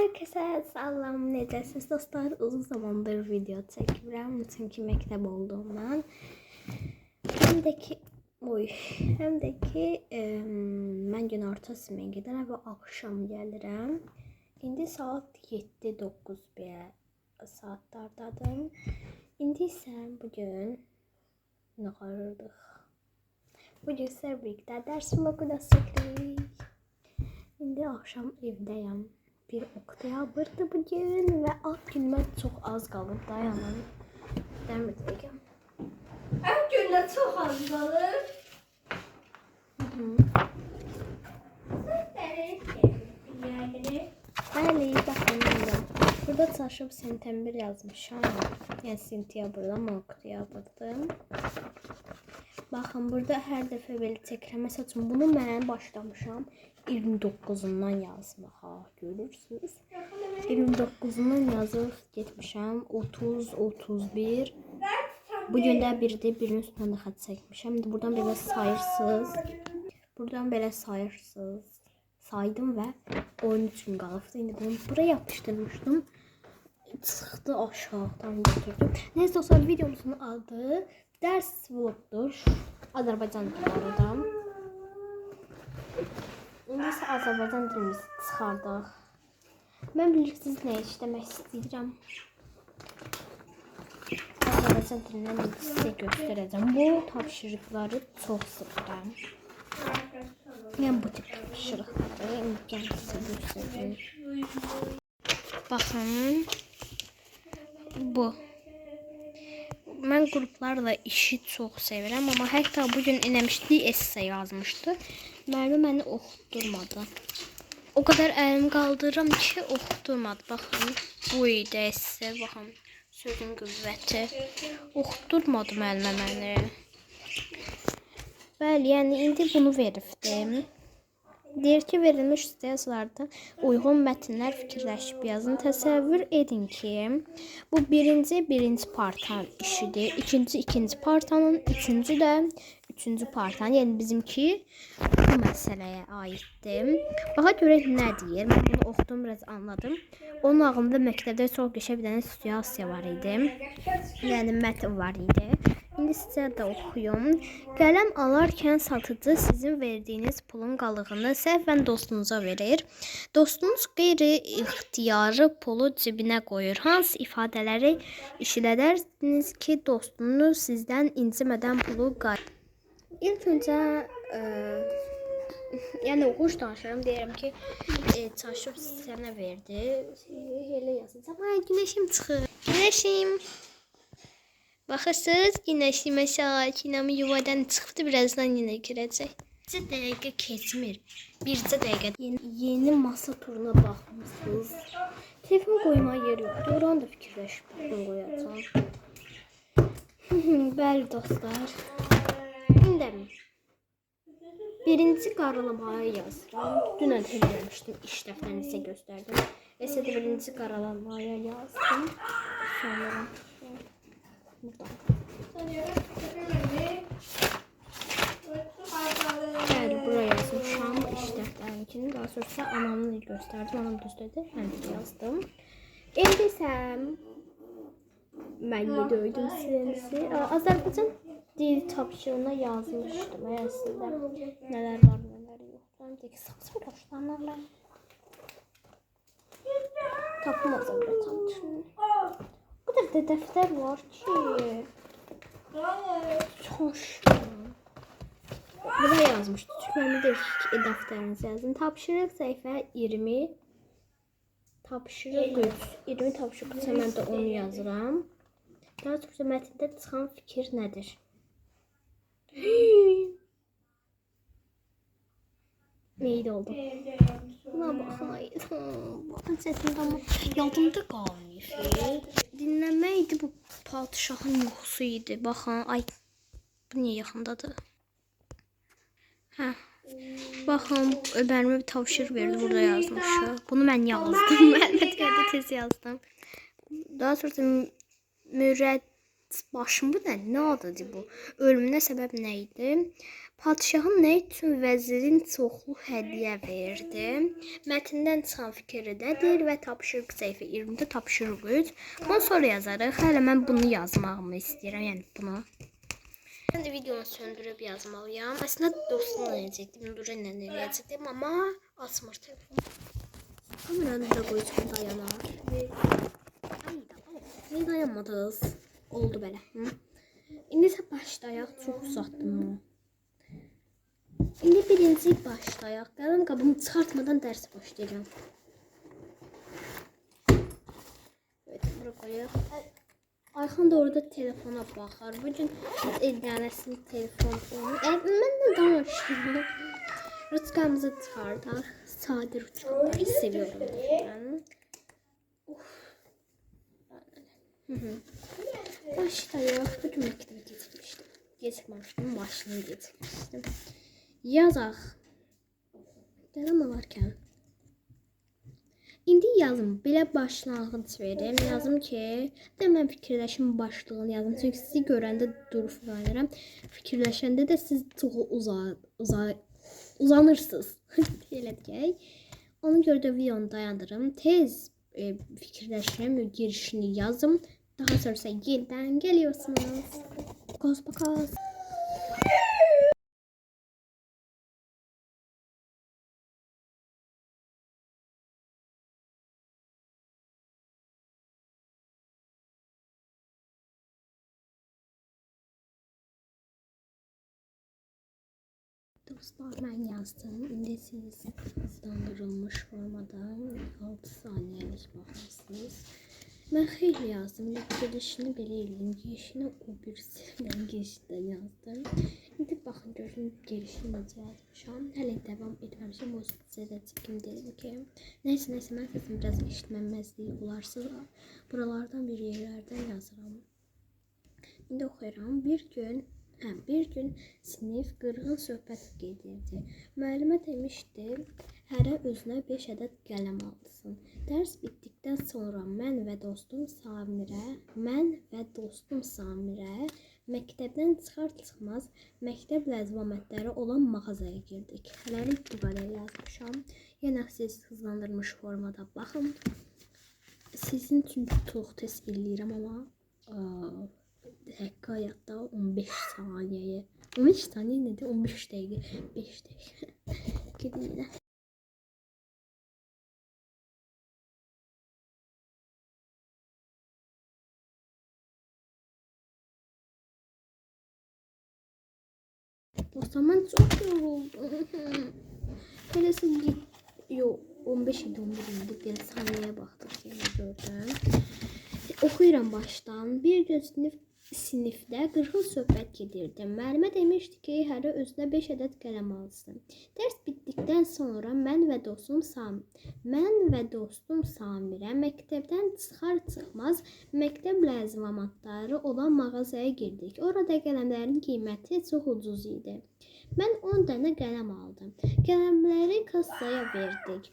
Herkese salam, necəsiniz dostlar? Uzun zamandır video çəkirəm, çünki məktəb olduğumdan. Həm də ki, mən günorta sınıfına gedərəm və axşam gəlirəm. İndi saat 7-9 saatlardadır. İndi isə bugün nə qarırdıq? Bugün sizlərlə birlikdə dərs vloqu da çəkirik. İndi axşam evdəyəm. 1 oktyabrdır bugün və ad günümə çox az qalır. Dayanın. Dəmirəcəm. Ad günə çox az qalır. Bəli, baxın burada. Burada çaşıb sentember yazmışam. Yəni sentyabrda, amma oktyabrdır. Baxın, burada hər dəfə belə çəkirəm. Məsəl üçün, bunu mən başlamışam 29-undan yazmağa. Görürsünüz? 29-undan yazıb getmişəm. 30, 31. Bugün də birdir, birinin üstündən də xətt çəkmişəm. Buradan belə sayırsınız. Buradan belə sayırsınız. Saydım və 13 gün qalıbdı. İndi bunu buraya yapışdırmışdım. Çıxdı aşağıdan götürdüm. Neyse dostlar, videomuzun adı dərs vlogdur. Azərbaycan dilində. İndi isə Azərbaycan dilimizi çıxardıq. Mən bilirsiniz nə işləmək istəyirəm. Azərbaycan dilindən indi sizə göstərəcəm. Bu tapşırıqları çox sıxıram. Yəni bu tip tapşırıqları indi gəlin sizə göstərəcəm. Baxın. Bu. Mən qruplarla işi çox sevirəm, amma hətta bugün eləmişdi, esse yazmışdı. Müəllim məni oxutdurmadı. O qədər əlimi qaldırıram ki, oxutdurmadı. Baxın, bu idi esse, baxın, sözün qüvvəti. Oxutdurmadı müəllimə məni. Bəli, yəni indi bunu veribdim. Deyir ki, verilmiş yazılarda uyğun mətnlər fikirləşib yazın. Təsəvvür edin ki, bu birinci partanın işidir. İkinci partanın, üçüncü partanın, yəni bizimki bu məsələyə aiddir. Baxa görək nə deyir. Mən bunu oxudum, biraz anladım. Onun ağımda məktəbdə çox qəşəng bir dənə situasiya var idi. Yəni mətn var idi. İndi sizə də oxuyum. Qələm alarkən satıcı sizin verdiyiniz pulun qalığını səhvən dostunuza verir. Dostunuz qeyri-ixtiyarı pulu cibinə qoyur. Hansı ifadələri işlədərsiniz ki, dostunuz sizdən incimədən pulu qayır? İlk öncə yəni oxuş danışıram, deyirəm ki, çaşıb sənə verdi. Elə yazacağam. Ay, günəşim çıxır. Günəşim. Baxırsınız, günəşimə sakinamı yuvadan çıxıbdı, birazdan yenə girəcək. 1 dəqiqə keçmir. 1 dəqiqə. Yeni masa turuna baxmışsınız. Telefon qoymağa yer yoxdur. Oranı da fikirləşib qoyacağım. Bəli dostlar. İndi birinci qaralamaya yazıram. Dünən eləmişdim, iş dəftərini sizə göstərdim. Isə də birinci qaralamaya yazdım. Sonra bəli, buraya yazmışam iş dəftərininkini. Daha sonra anamı göstərdim. Anam göstərdi. Mən də yazdım. İndi isə mən döydüm sizə. Azərbaycan dil tapşırığına yazmışdım. Əslində nələr var, nələr yox. Mən də ki, saçma qaşlarla tapım Azərbaycan dilini. Bu kadar da dəftər var ki. Xoş. Buraya yazmışdı. Türkmenlidir ki, dəftərinizi yazın. Tapşırıq səhifə 20. Tapşırıq 3. 20 tapşırıq mən də onu yazıram. Daha sonra mətndə çıxan fikir nədir? Neydi oldu? Buna baxaydım. Baxın səsində amma yadımda qalmış. Dinləməkdi, bu padişahın yuxusu idi. Baxın, ay, bu niyə yaxındadır? Hə, baxın, öbərmə bir tapşırıq verdi, burada yazmışıq. Bunu mən yazdım, əlbəttə tez yazdım. Daha sonra başım bu nə adıdır bu? Ölümünə səbəb nə idi? Padşahın nə üçün vəzirin çoxlu hədiyyə verdi? Mətndən çıxan fikirdədir və tapşırıq səhifə 20-də tapşırıq 3. Bunu sonra yazarıq. Hələ mən bunu yazmağımı istəyirəm, yəni bunu. Mən də videonu söndürüb yazmalıyam. Əslində dostumla eləyəcəkdim, Nurayla eləyəcəkdim, amma açmır telefon. Kameranı da qoyacağım dayanar. Niyə dayanmadınız? Oldu belə. İndi isə başlayaq. Çox uzatdım bunu. İndi birinci başlayaq. Qələm qabımı çıxartmadan dərs başlayacağım. Evet, bura qoyaq. Ayxan da orada telefona baxar. Bugün ellərəsini telefon olur. Mən də danışıyorum. Ruçkamızı çıxardaq. Sadə ruçkaları seviyorum. Başlayaq. Bugün məktəbə getmişdim. Gecikməmişdim, maşını gecikmişdim. Yazaq. Qələm alarkən. İndi yazım. Belə başlanğıc verim. Yazım ki, mən fikirləşim başlığını yazım. Çünki sizi görəndə durub verirəm. Fikirləşəndə də siz çox uzanırsınız. Elə deyək. Ona görə də videonu dayandırım. Tez fikirləşirəm, girişini yazım. Daha sonra yerdən geliyorsunuz. Bakaz bakaz. Dostlar, mən yazdım. İndi siz hızlandırılmış formada 6 saniyəlik baxırsınız. Mən xeyli yazdım. Girişini belə eləyim. Girişini o birisindən girişdən yazdım. İndi baxın, görün girişini necə yazmışam. Hələ devam etməmişim. O sizə də çəkim dedim ki. Nəysə, mən səsim biraz eşitməməzliyi olarsa da buralardan bir yerlərdən yazıram. İndi oxuyuram. Bir gün sinif qırğın söhbət gedirdi. Müəllimə demişdi, hərə özünə 5 ədəd qələm alsın. Dərs bitdikdən sonra mən və dostum Samirə məktəbdən çıxar-çıxmaz məktəb ləzvamətləri olan mağazaya girdik. Hələlik bu qədər yazmışam. Yenə siz hızlandırmış formada baxın. Sizin üçün çox tez eləyirəm, amma hekayatda 15 saniyeye 15 saniye nedir? 15 dəqiqə 5 dəqiqə gedin yenə. O zaman çok yoruldum. Böylesi yok 15 idi 11 idi. Bir saniyeye baktık yine gördüm. Oxuyuram başdan. Bir gün sinifdə qırğın söhbət gedirdi. Müəllimə demişdi ki, hərə özünə 5 ədəd qələm alsın. Dərs bitdikdən sonra mən və dostum Samirə məktəbdən çıxar-çıxmaz məktəb ləzvamatları olan mağazaya girdik. Orada qələmlərin qiyməti çox ucuz idi. Mən 10 dənə qələm aldım. Qələmləri kassaya verdik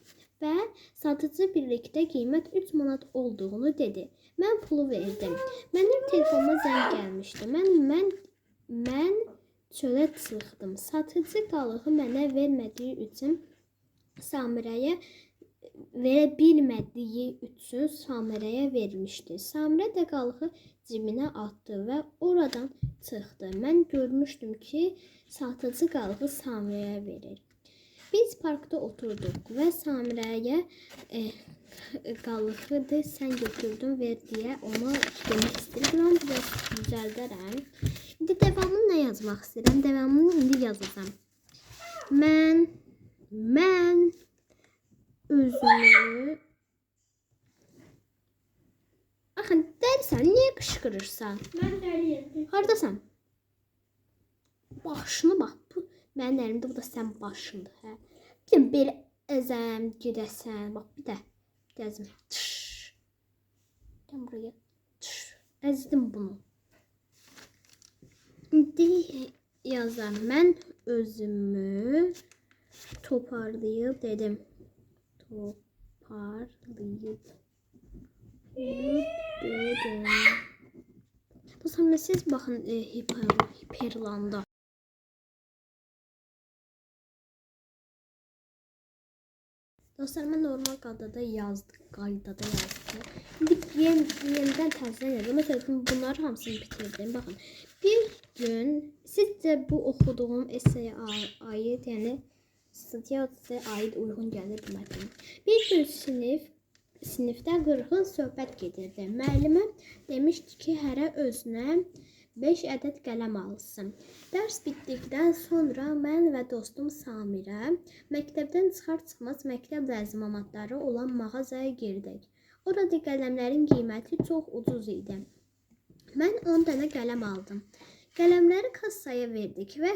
və satıcı birlikdə qiymət 3 manat olduğunu dedi. Mən pulu verdim. Mənim telefonuma zəng gəlmişdi. Mən çölə çıxdım. Satıcı qalığı mənə vermədiyi üçün Samirəyə vermişdi. Samirə də qalığı cibinə atdı və oradan çıxdı. Mən görmüşdüm ki, satıcı qalığı Samirəyə verir. Biz parkda oturduq və Samirəyə qalığı sən götürdün ver deyə ona demək istəyirəm. Mən biraz düzəldərəm. İndi devamını nə yazmaq istəyirəm? Devamını indi yazacağım. Mən özümü Axın, dərsən, niyə qışqırırsan? Mən dəliyəm. Hardasan? Başını bax, bu mənim əlimdə, bu da sən başındır, hə? Bir belə əzəm, gedəsən, bax, bir də gəzmə. Gəl buraya. Əzdim bunu. İndi yazam, mən özümü toparlayıb dedim. Dostlar, siz baxın Hiperlanda. Dostlar, mən normal qaydada yazdım. İndi yenidən təzədən yazdım. Məsələn, bunları hamısını bitirdim. Baxın, bir gün sizcə bu oxuduğum esseyə aid, yəni statiyaya aid uyğun gəlir bu mətn. Bir gün sinifdə 40 söhbət gedirdi. Müəllimə demişdi ki, hərə özünə 5 ədəd qələm alsın. Dərs bitdikdən sonra mən və dostum Samirə məktəbdən çıxar-çıxmaz məktəb ləzimatları olan mağazaya girdik. Orada qələmlərin qiyməti çox ucuz idi. Mən 10 dənə qələm aldım. Qələmləri kassaya verdik və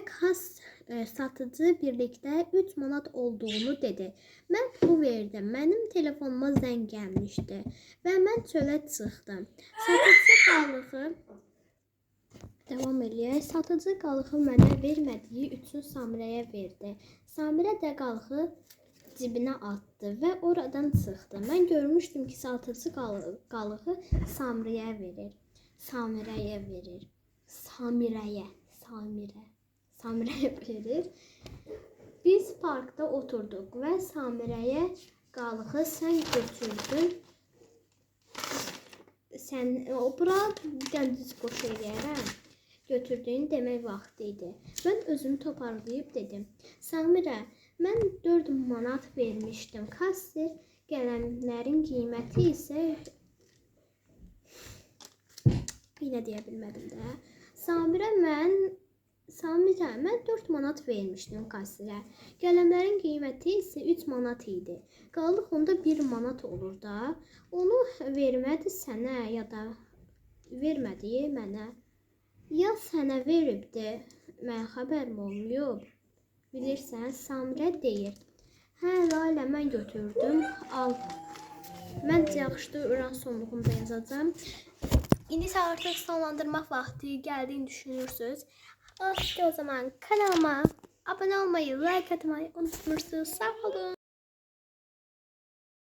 satıcı birlikdə 3 manat olduğunu dedi. Mən pulu verdim. Mənim telefonuma zəng gəlmişdi və mən çölə çıxdım. Satıcı qalığı Davam eləyək. Satıcı qalığı mənə vermədiyi üçün Samirəyə verdi. Samirə də qalığı cibinə atdı və oradan çıxdı. Mən görmüşdüm ki, satıcı qalığı Samirəyə verir. Samirəyə verir. Biz parkda oturduq və Samirəyə qalığı sən götürdün. Bura bir dənə düz qoş eləyərəm. Götürdüyün demək vaxtı idi. Mən özümü toparlayıb dedim. Samirə, mən 4 manat vermişdim. Kasser qələmlərin qiyməti isə yenə deyə bilmədim də. Samirə, mən 4 manat vermişdim kasserə. Qələmlərin qiyməti isə 3 manat idi. Qalıq onda 1 manat olur da. Onu vermədi sənə ya da vermədi mənə. Ya sənə veribdi, mən xəbərim olmayıb. Bilirsən, Samirə deyir. Hə, Lalə, mən götürdüm, al. Məncə yaxşıdır, ürən sonluğunda yazacağım. İndi isə artıq sonlandırmaq vaxtı gəldiyini düşünürsünüz. O zaman kanalıma abone olmayı, like atmayı unutmursunuz. Sağ olun.